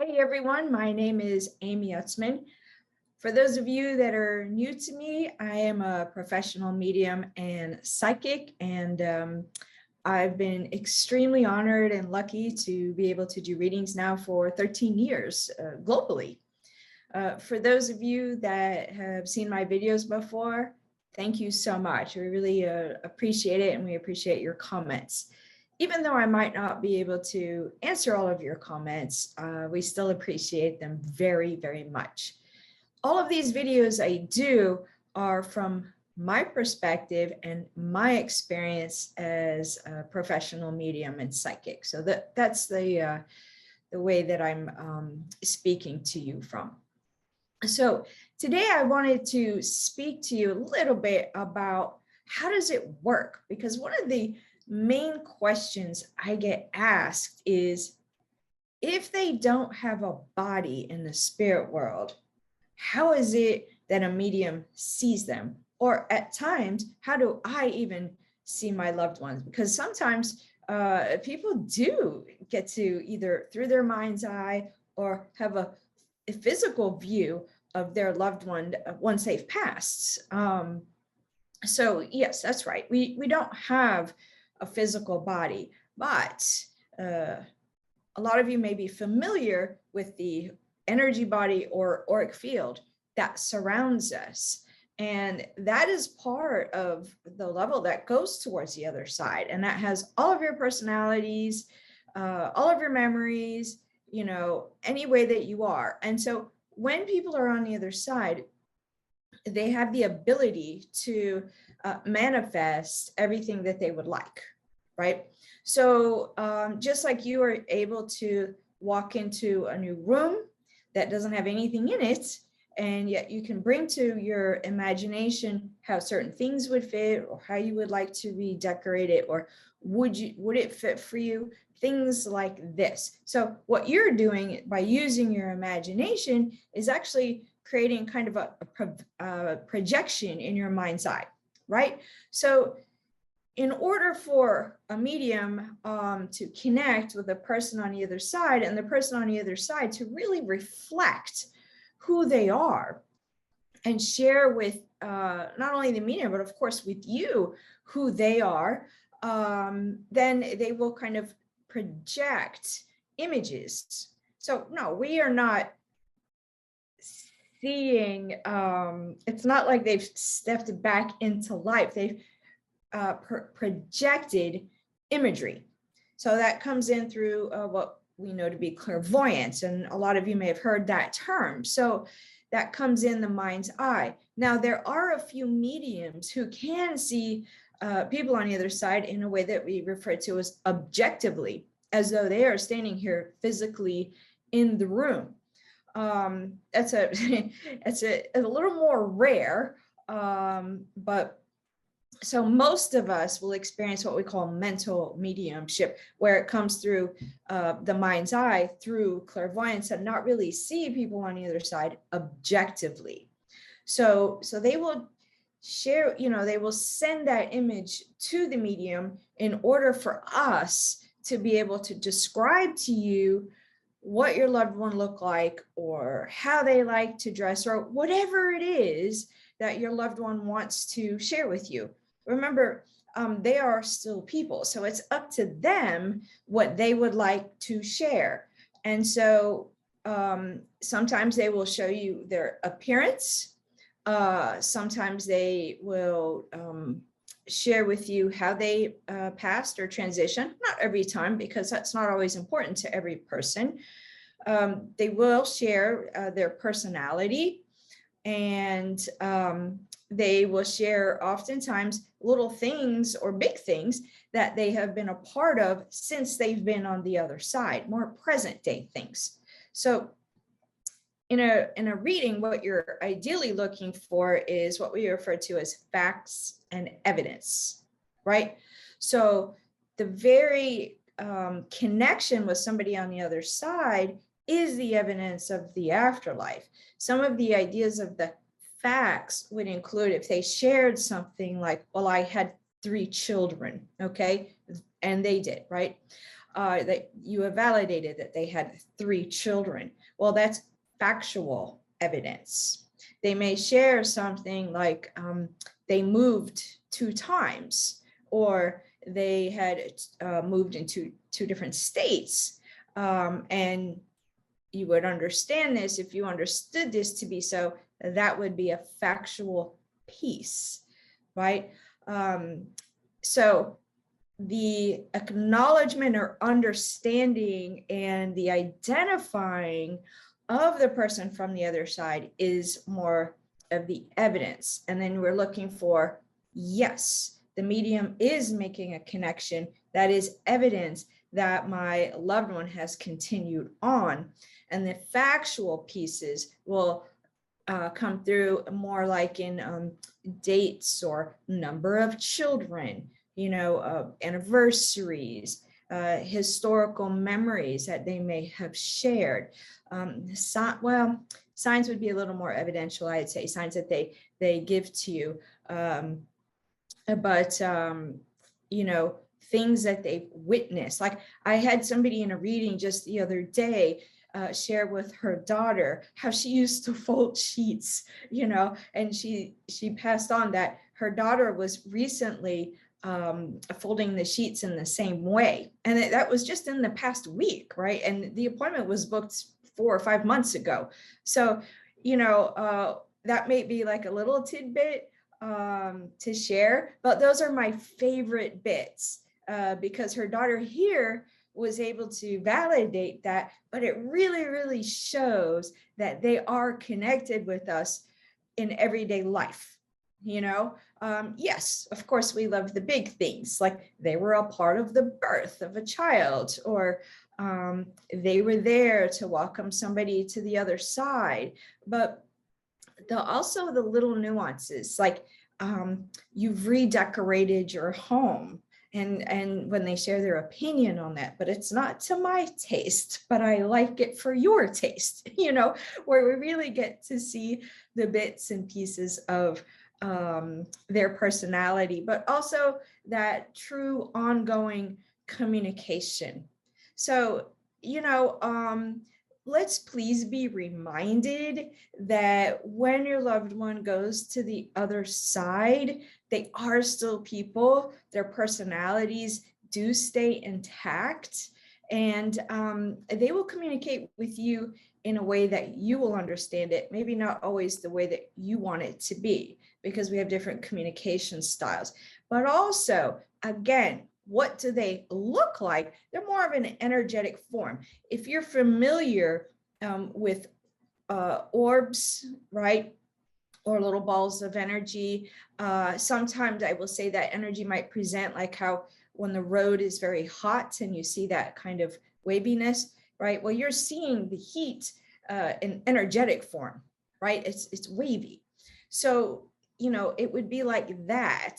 Hey everyone, my name is Amy Utsman. For those of you that are new to me, I am a professional medium and psychic, and I've been extremely honored and lucky to be able to do readings now for 13 years globally. For those of you that have seen my videos before, thank you so much. We really appreciate it, and we appreciate your comments. Even though I might not be able to answer all of your comments, we still appreciate them very, very much. All of these videos I do are from my perspective and my experience as a professional medium and psychic. So that's the way that I'm speaking to you from. So today I wanted to speak to you a little bit about how does it work? Because one of the main questions I get asked is, if they don't have a body in the spirit world, how is it that a medium sees them? Or at times, how do I even see my loved ones? Because sometimes people do get to either through their mind's eye or have a physical view of their loved one once they've passed. So yes, that's right. We don't have a physical body, but a lot of you may be familiar with the energy body or auric field that surrounds us. And that is part of the level that goes towards the other side. And that has all of your personalities, all of your memories, you know, any way that you are. And so when people are on the other side, they have the ability to manifest everything that they would like, right? So just like you are able to walk into a new room that doesn't have anything in it, and yet you can bring to your imagination how certain things would fit or how you would like to redecorate it, or would it fit for you? Things like this. So what you're doing by using your imagination is actually creating kind of a projection in your mind's eye, right? So in order for a medium to connect with the person on the other side, and the person on the other side to really reflect who they are and share with not only the medium, but of course with you who they are, then they will kind of project images. So no, we are not seeing, it's not like they've stepped back into life. They've projected imagery. So that comes in through what we know to be clairvoyance. And a lot of you may have heard that term. So that comes in the mind's eye. Now, there are a few mediums who can see people on the other side in a way that we refer to as objectively, as though they are standing here physically in the room. That's a little more rare, but so most of us will experience what we call mental mediumship, where it comes through the mind's eye, through clairvoyance, and not really see people on the other side objectively. So they will share, you know, they will send that image to the medium in order for us to be able to describe to you what your loved one looked like, or how they like to dress, or whatever it is that your loved one wants to share with you. Remember, they are still people, so it's up to them what they would like to share. And so sometimes they will show you their appearance. Sometimes they will share with you how they passed or transitioned. Not every time, because that's not always important to every person. They will share their personality, and they will share oftentimes little things or big things that they have been a part of since they've been on the other side, more present day things. So in a reading, what you're ideally looking for is what we refer to as facts and evidence, right? So the very connection with somebody on the other side is the evidence of the afterlife. Some of the ideas of the facts would include if they shared something like, well, I had 3 children, okay? And they did, right? that you have validated that they had 3 children. Well, that's factual evidence. They may share something like they moved 2 times, or they had moved into 2 different states. And you would understand this if you understood this to be so. That would be a factual piece, right? So the acknowledgement or understanding and the identifying of the person from the other side is more of the evidence. And then we're looking for, yes, the medium is making a connection. That is evidence that my loved one has continued on. And the factual pieces will come through more like in dates or number of children, anniversaries, historical memories that they may have shared. Signs would be a little more evidential, I'd say, signs that they give to you. But things that they've witnessed. Like I had somebody in a reading just the other day share with her daughter how she used to fold sheets, and she passed on that her daughter was recently folding the sheets in the same way. And that was just in the past week, right? And the appointment was booked 4 or 5 months ago. So, that may be like a little tidbit to share, but those are my favorite bits because her daughter here was able to validate that, but it really, really shows that they are connected with us in everyday life. Yes, of course, we love the big things, like they were a part of the birth of a child, or they were there to welcome somebody to the other side. But also the little nuances, like you've redecorated your home, and when they share their opinion on that, but it's not to my taste, but I like it for your taste, where we really get to see the bits and pieces of their personality, but also that true ongoing communication. So, let's please be reminded that when your loved one goes to the other side, they are still people. Their personalities do stay intact, and they will communicate with you in a way that you will understand it, maybe not always the way that you want it to be, because we have different communication styles. But also, again, what do they look like? They're more of an energetic form. If you're familiar with orbs, right, or little balls of energy, sometimes I will say that energy might present like how when the road is very hot and you see that kind of waviness, right? Well, you're seeing the heat in energetic form, right? It's wavy. So, it would be like that.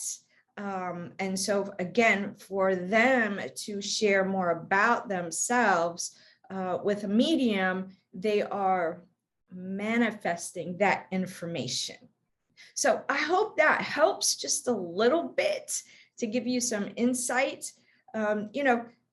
And so again, for them to share more about themselves with a medium, they are manifesting that information. So I hope that helps just a little bit to give you some insight.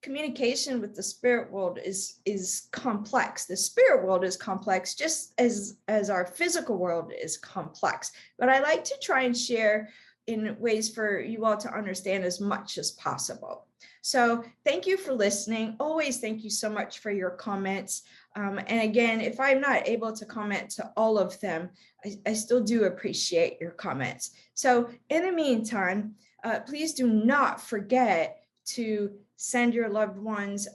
Communication with the spirit world is complex. The spirit world is complex, just as our physical world is complex. But I like to try and share in ways for you all to understand as much as possible. So thank you for listening. Always thank you so much for your comments. And again, if I'm not able to comment to all of them, I still do appreciate your comments. So in the meantime, please do not forget to send your loved ones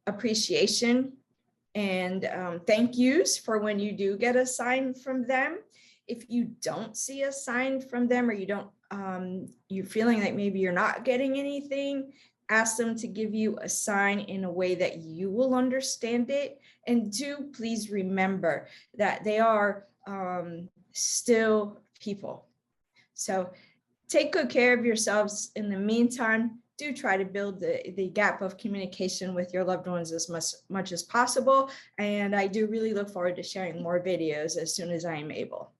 appreciation and thank yous for when you do get a sign from them. If you don't see a sign from them, or you don't, you're feeling like maybe you're not getting anything, ask them to give you a sign in a way that you will understand it. And do please remember that they are still people. So take good care of yourselves. In the meantime, do try to build the gap of communication with your loved ones as much as possible. And I do really look forward to sharing more videos as soon as I am able.